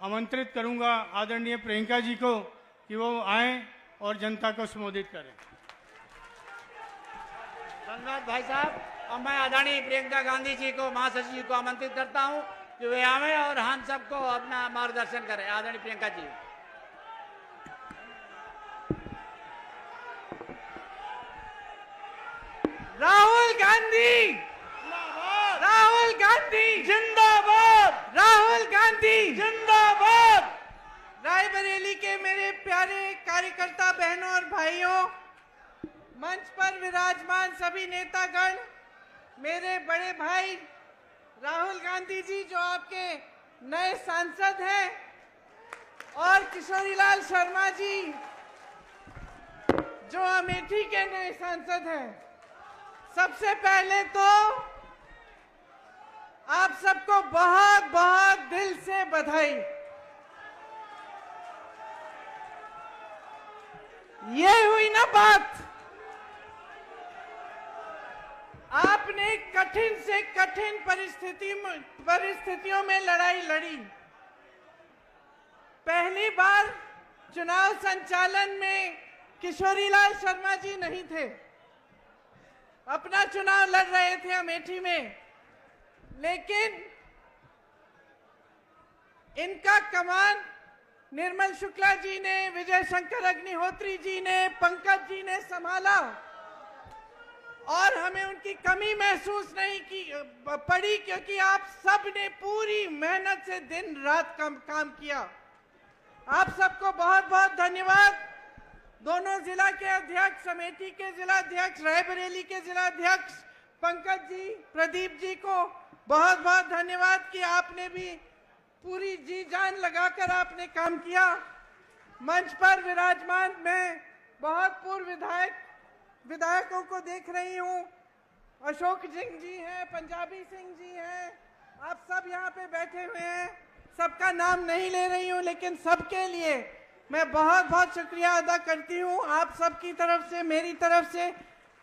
आमंत्रित करूंगा आदरणीय प्रियंका जी को कि वो आएं और जनता को संबोधित करें। धन्यवाद भाई साहब। और मैं आदरणीय प्रियंका गांधी जी को, महासचिव जी को आमंत्रित करता हूं कि वे आवें और हम सबको अपना मार्गदर्शन करें। आदरणीय प्रियंका जी। राहुल गांधी, राहुल गांधी जिंदाबाद, राहुल गांधी जिंदाबाद। रायबरेली के मेरे प्यारे कार्यकर्ता बहनों और भाइयों, मंच पर विराजमान सभी नेतागण, मेरे बड़े भाई राहुल गांधी जी जो आपके नए सांसद हैं, और किशोरीलाल शर्मा जी जो अमेठी के नए सांसद हैं, सबसे पहले तो आप सबको बहुत बहुत दिल से बधाई। ये हुई ना बात, आपने कठिन से कठिन परिस्थितियों में लड़ाई लड़ी। पहली बार चुनाव संचालन में किशोरीलाल शर्मा जी नहीं थे, अपना चुनाव लड़ रहे थे अमेठी में, लेकिन इनका कमान निर्मल शुक्ला जी ने, विजय शंकर अग्निहोत्री जी ने, पंकज जी ने संभाला और हमें उनकी कमी महसूस नहीं पड़ी, क्योंकि आप सब ने पूरी मेहनत से दिन रात काम किया। आप सबको बहुत बहुत धन्यवाद। दोनों जिला के अध्यक्ष, अमेठी के जिला अध्यक्ष, रायबरेली के जिला अध्यक्ष पंकज जी, प्रदीप जी को बहुत बहुत धन्यवाद कि आपने भी पूरी जी जान लगाकर आपने काम किया। मंच पर विराजमान मैं बहुत पूर्व विधायकों को देख रही हूँ। अशोक सिंह जी हैं, पंजाबी सिंह जी हैं, आप सब यहाँ पे बैठे हुए हैं। सबका नाम नहीं ले रही हूँ, लेकिन सबके लिए मैं बहुत बहुत शुक्रिया अदा करती हूँ। आप सबकी तरफ से, मेरी तरफ से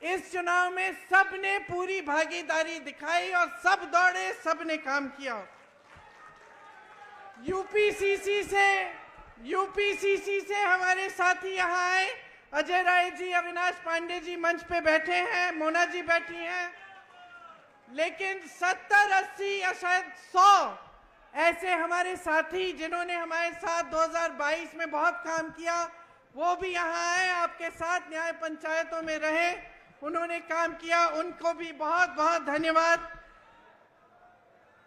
इस चुनाव में सबने पूरी भागीदारी दिखाई और सब दौड़े, सबने काम किया। यूपीसीसी से हमारे साथी यहाँ आए, अजय राय जी, अविनाश पांडे जी मंच पे बैठे हैं, मोना जी बैठी हैं, लेकिन 70, 80 या शायद 100 ऐसे हमारे साथी जिन्होंने हमारे साथ 2022 में बहुत काम किया, वो भी यहाँ आए, आपके साथ न्याय पंचायतों में रहे, उन्होंने काम किया, उनको भी बहुत बहुत धन्यवाद।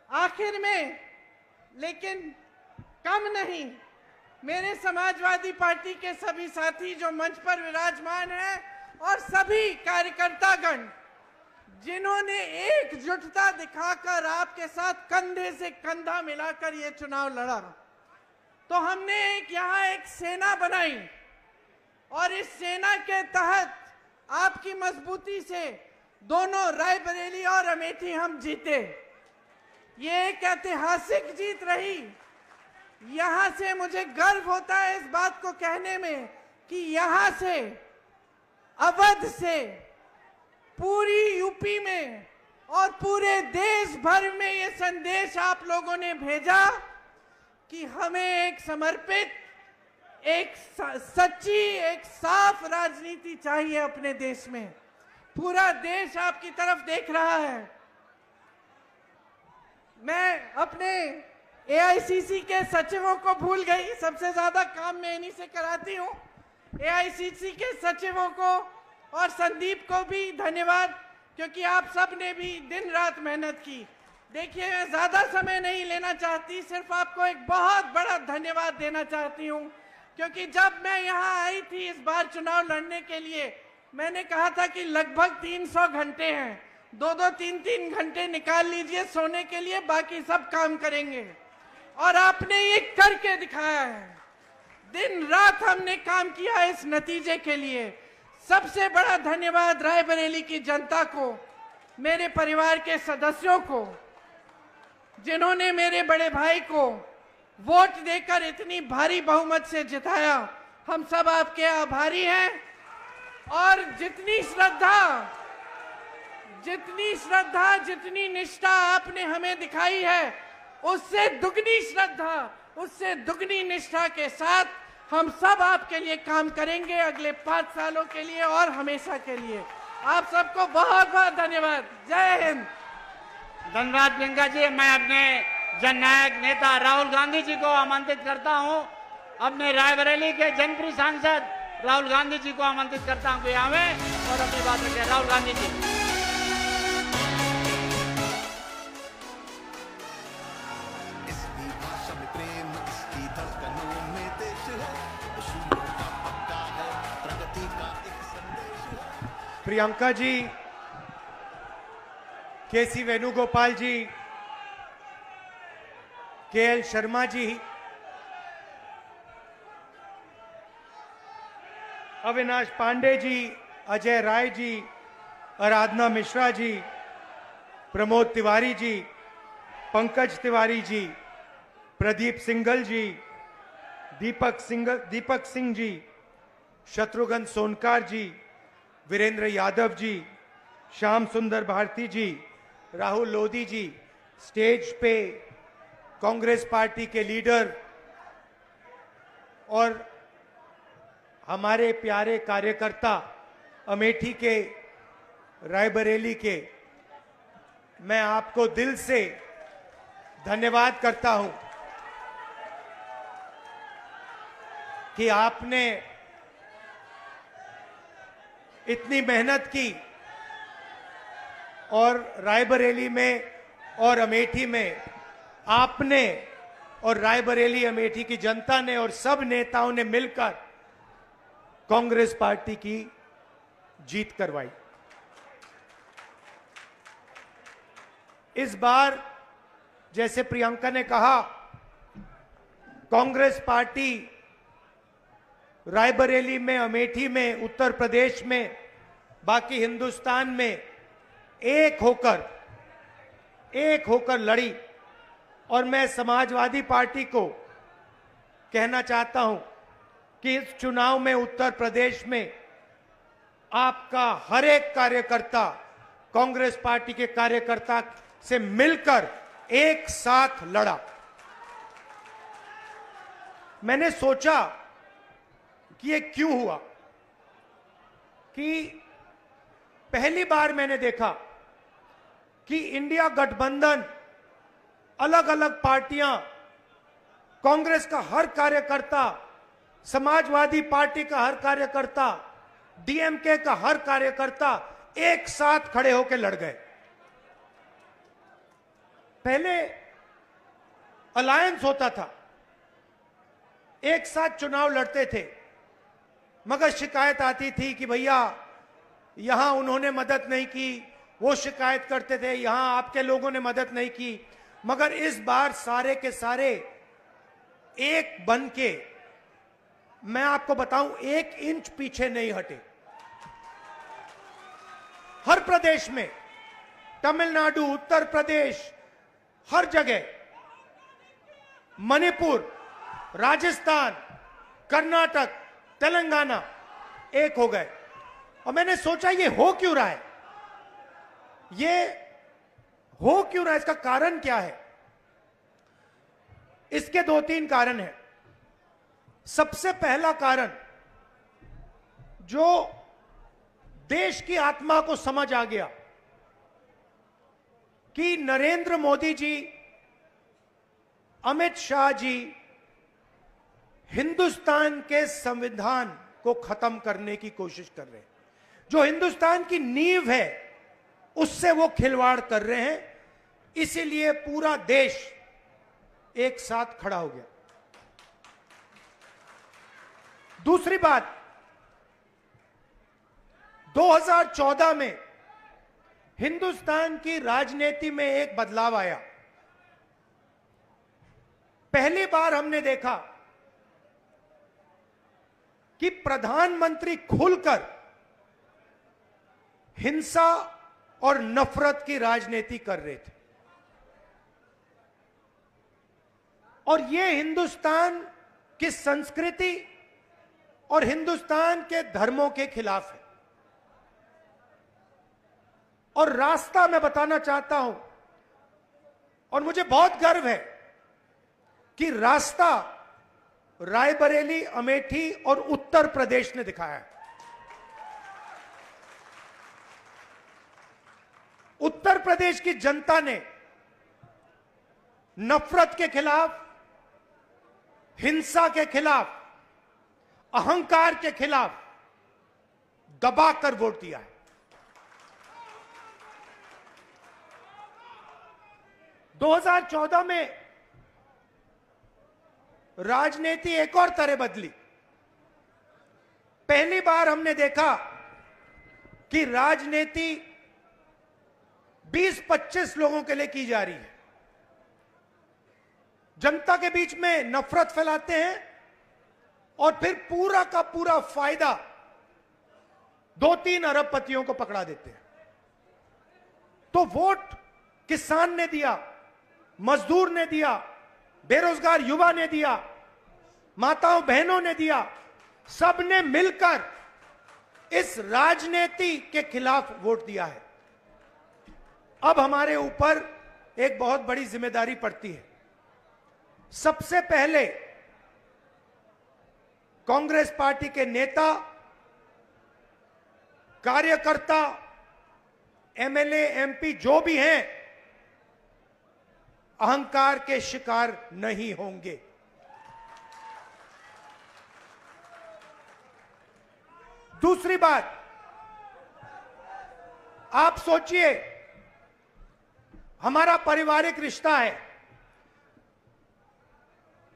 आखिर में, लेकिन कम नहीं, मेरे समाजवादी पार्टी के सभी साथी जो मंच पर विराजमान हैं और सभी कार्यकर्तागण जिन्होंने एकजुटता दिखाकर आपके साथ कंधे से कंधा मिलाकर ये चुनाव लड़ा, तो हमने यहाँ एक सेना बनाई और इस सेना के तहत आपकी मजबूती से दोनों रायबरेली और अमेठी हम जीते। ये एक ऐतिहासिक जीत रही। यहाँ से मुझे गर्व होता है इस बात को कहने में कि यहाँ से, अवध से, पूरी यूपी में और पूरे देश भर में ये संदेश आप लोगों ने भेजा कि हमें एक समर्पित, एक सच्ची, एक साफ राजनीति चाहिए अपने देश में। पूरा देश आपकी तरफ देख रहा है। मैं अपने एआईसीसी के सचिवों को भूल गई, सबसे ज्यादा काम मैं इन्हीं से कराती हूँ। एआईसीसी के सचिवों को और संदीप को भी धन्यवाद, क्योंकि आप सब ने भी दिन रात मेहनत की। देखिए, मैं ज्यादा समय नहीं लेना चाहती, सिर्फ आपको एक बहुत बड़ा धन्यवाद देना चाहती हूँ, क्योंकि जब मैं यहाँ आई थी इस बार चुनाव लड़ने के लिए, मैंने कहा था कि लगभग 300 घंटे हैं, 2-2, 3-3 घंटे निकाल लीजिए सोने के लिए, बाकी सब काम करेंगे। और आपने ये करके दिखाया है। दिन रात हमने काम किया इस नतीजे के लिए। सबसे बड़ा धन्यवाद रायबरेली की जनता को, मेरे परिवार के सदस्यों को, जिन्होंने मेरे बड़े भाई को वोट देकर इतनी भारी बहुमत से जिताया। हम सब आपके आभारी हैं। और जितनी श्रद्धा, जितनी निष्ठा आपने हमें दिखाई है, उससे दुगनी श्रद्धा उससे दुगनी निष्ठा के साथ हम सब आपके लिए काम करेंगे अगले 5 सालों के लिए और हमेशा के लिए। आप सबको बहुत बहुत धन्यवाद। जय हिंद। धन्यवाद प्रियंका जी। मैं अपने जननायक नेता राहुल गांधी जी को आमंत्रित करता हूं, अपने रायबरेली के जनप्रिय सांसद राहुल गांधी जी को आमंत्रित करता हूं कि आवे और अपनी बात रखें। राहुल गांधी जी। प्रियंका जी, केसी वेणुगोपाल जी, केएल शर्मा जी, अविनाश पांडे जी, अजय राय जी, आराधना मिश्रा जी, प्रमोद तिवारी जी, पंकज तिवारी जी, प्रदीप सिंघल जी, दीपक सिंह जी, शत्रुघ्न सोनकार जी, वीरेंद्र यादव जी, श्याम सुंदर भारती जी, राहुल लोधी जी, स्टेज पे कांग्रेस पार्टी के लीडर और हमारे प्यारे कार्यकर्ता अमेठी के, रायबरेली के, मैं आपको दिल से धन्यवाद करता हूं कि आपने इतनी मेहनत की और रायबरेली में और अमेठी में आपने और रायबरेली अमेठी की जनता ने और सब नेताओं ने मिलकर कांग्रेस पार्टी की जीत करवाई। इस बार जैसे प्रियंका ने कहा, कांग्रेस पार्टी रायबरेली में, अमेठी में, उत्तर प्रदेश में, बाकी हिंदुस्तान में एक होकर लड़ी। और मैं समाजवादी पार्टी को कहना चाहता हूं कि इस चुनाव में उत्तर प्रदेश में आपका हर एक कार्यकर्ता कांग्रेस पार्टी के कार्यकर्ता से मिलकर एक साथ लड़ा। मैंने सोचा कि ये क्यों हुआ, कि पहली बार मैंने देखा कि इंडिया गठबंधन, अलग अलग पार्टियां, कांग्रेस का हर कार्यकर्ता, समाजवादी पार्टी का हर कार्यकर्ता, डीएमके का हर कार्यकर्ता एक साथ खड़े होकर लड़ गए। पहले अलायंस होता था, एक साथ चुनाव लड़ते थे, मगर शिकायत आती थी कि भैया यहां उन्होंने मदद नहीं की, वो शिकायत करते थे यहां आपके लोगों ने मदद नहीं की। मगर इस बार सारे के सारे एक बन के, मैं आपको बताऊं, 1 इंच पीछे नहीं हटे। हर प्रदेश में, तमिलनाडु, उत्तर प्रदेश, हर जगह, मणिपुर, राजस्थान, कर्नाटक, तेलंगाना एक हो गए। और मैंने सोचा ये हो क्यों रहा है, ये हो क्यों रहा है, इसका कारण क्या है? इसके 2-3 कारण हैं। सबसे पहला कारण, जो देश की आत्मा को समझ आ गया कि नरेंद्र मोदी जी, अमित शाह जी हिंदुस्तान के संविधान को खत्म करने की कोशिश कर रहे हैं। जो हिंदुस्तान की नींव है उससे वो खिलवाड़ कर रहे हैं। इसीलिए पूरा देश एक साथ खड़ा हो गया। दूसरी बात, 2014 में हिंदुस्तान की राजनीति में एक बदलाव आया। पहली बार हमने देखा कि प्रधानमंत्री खुलकर हिंसा और नफरत की राजनीति कर रहे थे। और यह हिंदुस्तान की संस्कृति और हिंदुस्तान के धर्मों के खिलाफ है। और रास्ता मैं बताना चाहता हूं, और मुझे बहुत गर्व है कि रास्ता रायबरेली, अमेठी और उत्तर प्रदेश ने दिखाया है। उत्तर प्रदेश की जनता ने नफरत के खिलाफ, हिंसा के खिलाफ, अहंकार के खिलाफ दबाकर वोट दिया है। 2014 में राजनीति एक और तरह बदली। पहली बार हमने देखा कि राजनीति 20-25 लोगों के लिए की जा रही है। जनता के बीच में नफरत फैलाते हैं और फिर पूरा का पूरा फायदा 2-3 अरबपतियों को पकड़ा देते हैं। तो वोट किसान ने दिया, मजदूर ने दिया, बेरोजगार युवा ने दिया, माताओं बहनों ने दिया, सबने मिलकर इस राजनीति के खिलाफ वोट दिया है। अब हमारे ऊपर एक बहुत बड़ी जिम्मेदारी पड़ती है। सबसे पहले कांग्रेस पार्टी के नेता, कार्यकर्ता, एमएलए, एमपी जो भी हैं, अहंकार के शिकार नहीं होंगे। दूसरी बात, आप सोचिए, हमारा पारिवारिक रिश्ता है।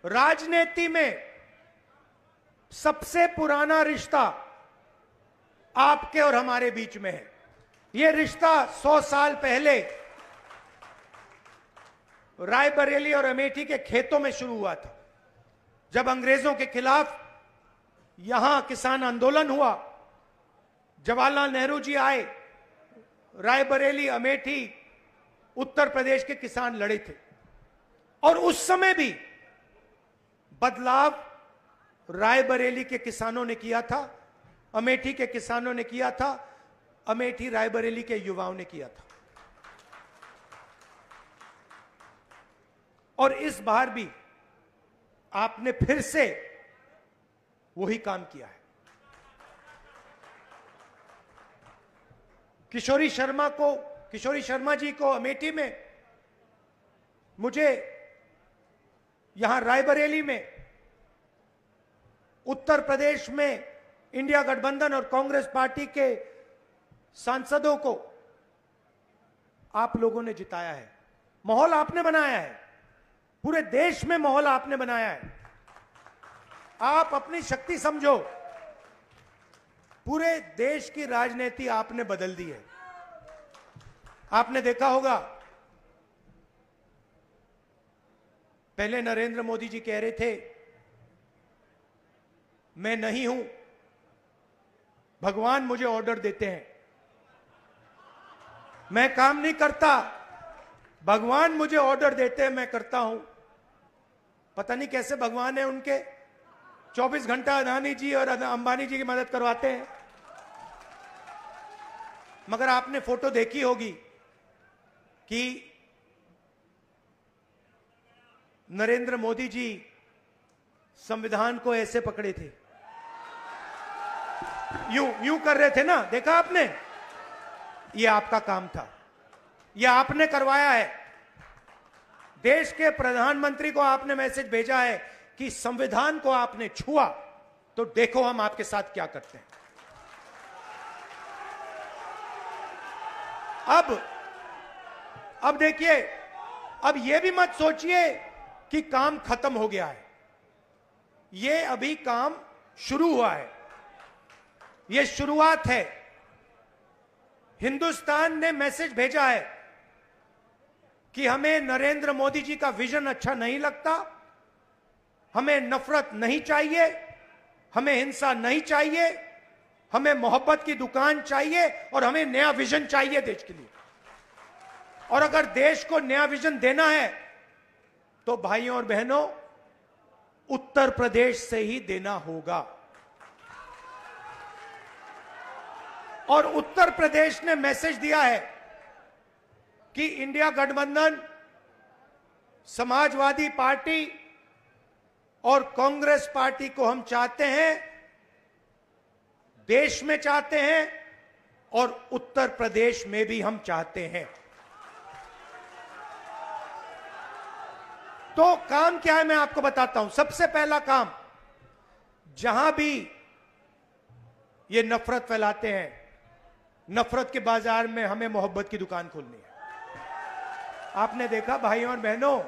राजनीति में सबसे पुराना रिश्ता आपके और हमारे बीच में है। यह रिश्ता 100 साल पहले रायबरेली और अमेठी के खेतों में शुरू हुआ था। जब अंग्रेजों के खिलाफ यहां किसान आंदोलन हुआ, जवाहरलाल नेहरू जी आए, रायबरेली, अमेठी, उत्तर प्रदेश के किसान लड़े थे। और उस समय भी बदलाव रायबरेली के किसानों ने किया था, अमेठी के किसानों ने किया था, अमेठी रायबरेली के युवाओं ने किया था। और इस बार भी आपने फिर से वही काम किया है। किशोरी शर्मा जी को अमेठी में, मुझे यहां रायबरेली में, उत्तर प्रदेश में इंडिया गठबंधन और कांग्रेस पार्टी के सांसदों को आप लोगों ने जिताया है। माहौल आपने बनाया है, पूरे देश में माहौल आपने बनाया है। आप अपनी शक्ति समझो, पूरे देश की राजनीति आपने बदल दी है। आपने देखा होगा, पहले नरेंद्र मोदी जी कह रहे थे, मैं नहीं हूं, भगवान मुझे ऑर्डर देते हैं, मैं काम नहीं करता, भगवान मुझे ऑर्डर देते हैं, मैं करता हूं। पता नहीं कैसे भगवान है उनके, 24 घंटा अदानी जी और अंबानी जी की मदद करवाते हैं। मगर आपने फोटो देखी होगी कि नरेंद्र मोदी जी संविधान को ऐसे पकड़े थे, यूं कर रहे थे ना, देखा आपने? ये आपका काम था, ये आपने करवाया है। देश के प्रधानमंत्री को आपने मैसेज भेजा है कि संविधान को आपने छुआ तो देखो हम आपके साथ क्या करते हैं। अब देखिए, अब यह भी मत सोचिए कि काम खत्म हो गया है। यह अभी काम शुरू हुआ है, यह शुरुआत है। हिंदुस्तान ने मैसेज भेजा है कि हमें नरेंद्र मोदी जी का विजन अच्छा नहीं लगता, हमें नफरत नहीं चाहिए, हमें हिंसा नहीं चाहिए, हमें मोहब्बत की दुकान चाहिए और हमें नया विजन चाहिए देश के लिए। और अगर देश को नया विजन देना है तो भाइयों और बहनों, उत्तर प्रदेश से ही देना होगा। और उत्तर प्रदेश ने मैसेज दिया है कि इंडिया गठबंधन, समाजवादी पार्टी, और कांग्रेस पार्टी को हम चाहते हैं, देश में चाहते हैं और उत्तर प्रदेश में भी हम चाहते हैं। तो काम क्या है मैं आपको बताता हूं। सबसे पहला काम, जहां भी ये नफरत फैलाते हैं, नफरत के बाजार में हमें मोहब्बत की दुकान खोलनी है। आपने देखा भाइयों और बहनों,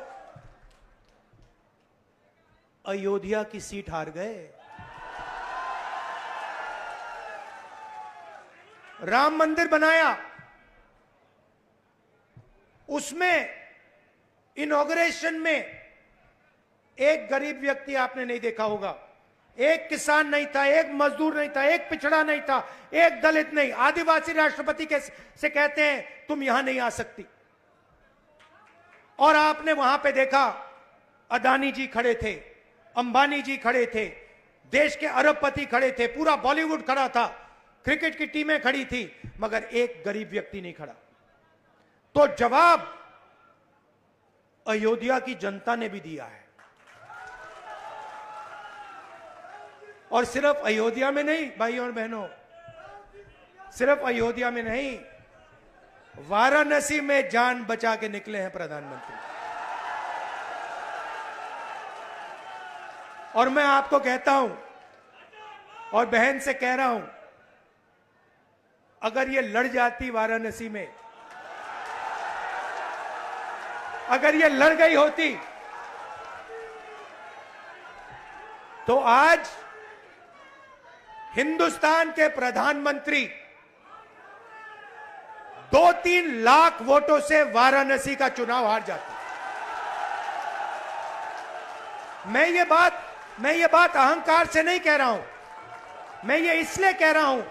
अयोध्या की सीट हार गए, राम मंदिर बनाया, उसमें इनॉग्रेशन में एक गरीब व्यक्ति आपने नहीं देखा होगा, एक किसान नहीं था, एक मजदूर नहीं था, एक पिछड़ा नहीं था, एक दलित नहीं, आदिवासी राष्ट्रपति से कहते हैं तुम यहां नहीं आ सकती। और आपने वहां पे देखा अदानी जी खड़े थे, अंबानी जी खड़े थे, देश के अरबपति खड़े थे, पूरा बॉलीवुड खड़ा था, क्रिकेट की टीमें खड़ी थी, मगर एक गरीब व्यक्ति नहीं खड़ा। तो जवाब अयोध्या की जनता ने भी दिया है। और सिर्फ अयोध्या में नहीं भाइयों और बहनों, सिर्फ अयोध्या में नहीं, वाराणसी में जान बचा के निकले हैं प्रधानमंत्री। और मैं आपको कहता हूं और बहन से कह रहा हूं, अगर ये लड़ जाती वाराणसी में, अगर ये लड़ गई होती, तो आज हिंदुस्तान के प्रधानमंत्री 2-3 लाख वोटों से वाराणसी का चुनाव हार जाते। मैं ये बात अहंकार से नहीं कह रहा हूं, मैं ये इसलिए कह रहा हूं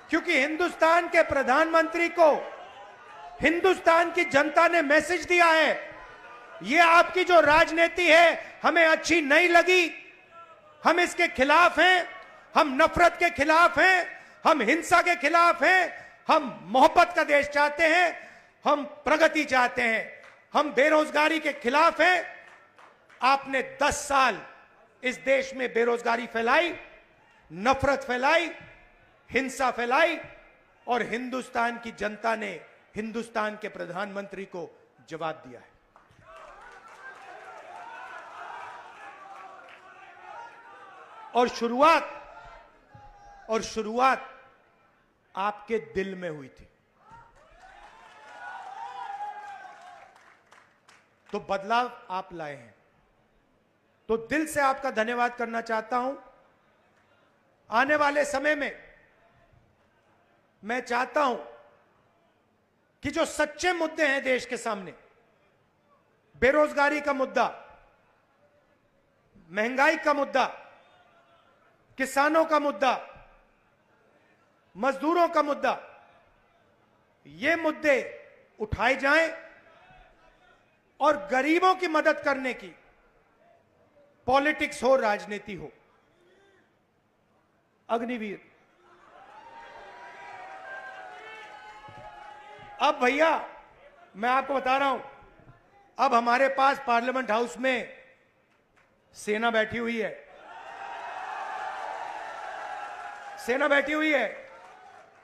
क्योंकि हिंदुस्तान के प्रधानमंत्री को हिंदुस्तान की जनता ने मैसेज दिया है, ये आपकी जो राजनीति है हमें अच्छी नहीं लगी, हम इसके खिलाफ हैं, हम नफरत के खिलाफ हैं, हम हिंसा के खिलाफ हैं, हम मोहब्बत का देश चाहते हैं, हम प्रगति चाहते हैं, हम बेरोजगारी के खिलाफ हैं। आपने 10 साल इस देश में बेरोजगारी फैलाई, नफरत फैलाई, हिंसा फैलाई, और हिंदुस्तान की जनता ने हिंदुस्तान के प्रधानमंत्री को जवाब दिया है। और शुरुआत आपके दिल में हुई थी। तो बदलाव आप लाए हैं, तो दिल से आपका धन्यवाद करना चाहता हूं। आने वाले समय में मैं चाहता हूं कि जो सच्चे मुद्दे हैं देश के सामने, बेरोजगारी का मुद्दा, महंगाई का मुद्दा, किसानों का मुद्दा, मजदूरों का मुद्दा, ये मुद्दे उठाए जाएं और गरीबों की मदद करने की पॉलिटिक्स हो, राजनीति हो। अग्निवीर, अब भैया मैं आपको बता रहा हूं, अब हमारे पास पार्लियामेंट हाउस में सेना बैठी हुई है, सेना बैठी हुई है।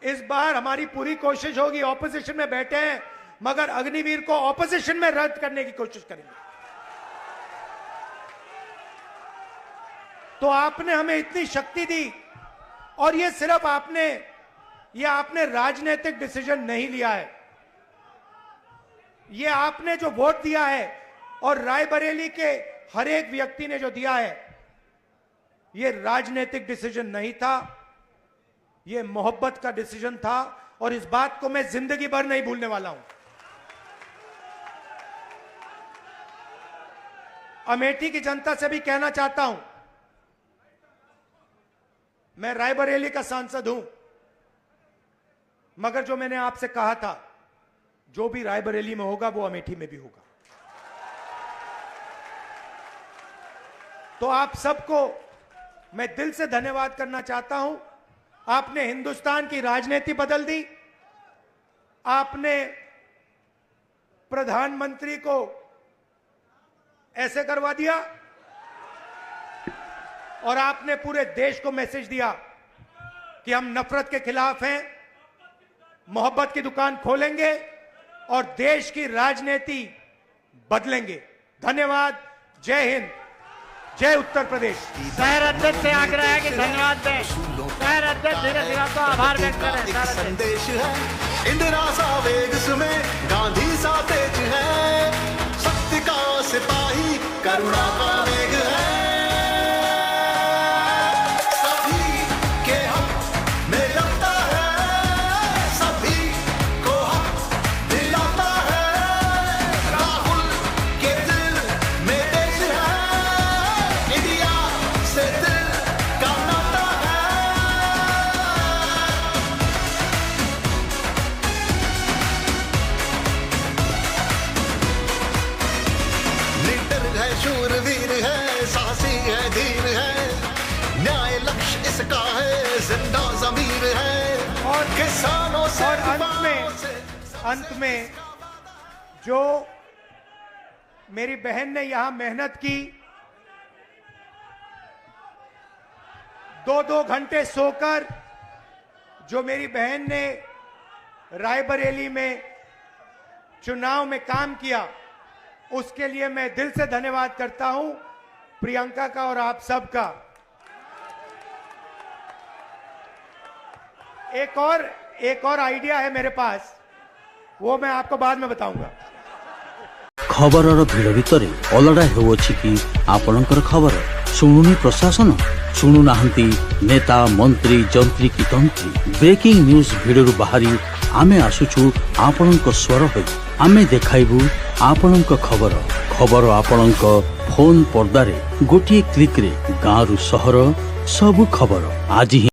इस बार हमारी पूरी कोशिश होगी, ऑपोजिशन में बैठे हैं मगर अग्निवीर को ऑपोजिशन में रद्द करने की कोशिश करेंगे। तो आपने हमें इतनी शक्ति दी, और ये सिर्फ आपने राजनीतिक डिसीजन नहीं लिया है, ये आपने जो वोट दिया है और रायबरेली के हर एक व्यक्ति ने जो दिया है, ये राजनीतिक डिसीजन नहीं था, ये मोहब्बत का डिसीजन था, और इस बात को मैं जिंदगी भर नहीं भूलने वाला हूं। अमेठी की जनता से भी कहना चाहता हूं, मैं रायबरेली का सांसद हूं, मगर जो मैंने आपसे कहा था, जो भी रायबरेली में होगा वो अमेठी में भी होगा। तो आप सबको मैं दिल से धन्यवाद करना चाहता हूं। आपने हिंदुस्तान की राजनीति बदल दी, आपने प्रधानमंत्री को ऐसे करवा दिया, और आपने पूरे देश को मैसेज दिया कि हम नफरत के खिलाफ हैं, मोहब्बत की दुकान खोलेंगे और देश की राजनीति बदलेंगे। धन्यवाद। जय हिंद, जय उत्तर प्रदेश। शहर अध्यक्ष से आग्रह है कि धन्यवाद दें। शहर अध्यक्ष धीरे धीरे तो आभार व्यक्त करें। एक संदेश है, इंदिरा सा वेग सुमे, गांधी सा तेज है, शक्ति का सिपाही करुणा का वेग है। सभी के हक में लड़ता है, सभी को हक दिलाता है। राहुल के दिल में देश है, इंडिया से दिल का नाता है। लीडर है, शूरवीर है, साहसी है, धीर है, न्याय लक्ष्य इसका है, जिंदा जमीर है। और किसानों से और अंत में जो मेरी बहन ने यहां मेहनत की, 2-2 घंटे सोकर जो मेरी बहन ने रायबरेली में चुनाव में काम किया, उसके लिए मैं दिल से धन्यवाद करता हूं प्रियंका का और आप सबका। एक और आइडिया है मेरे पास, वो मैं आपको बाद में बताऊंगा। खबरर भिड़ भितर अलड़ा होउछि कि आपणकर खबर शुणुनी प्रशासन, शुणुनाहांती नेता मंत्री जंत्री की तंत्री। ब्रेकिंग न्यूज भिडरू बाहरी आमे आसुछु आपणक स्वर होई, आमे देखाइबु आपणक खबर। खबर आपणक फोन पर्दारे गोटिए क्लिक रे गाँव रु सहर सबु खबर आज ही।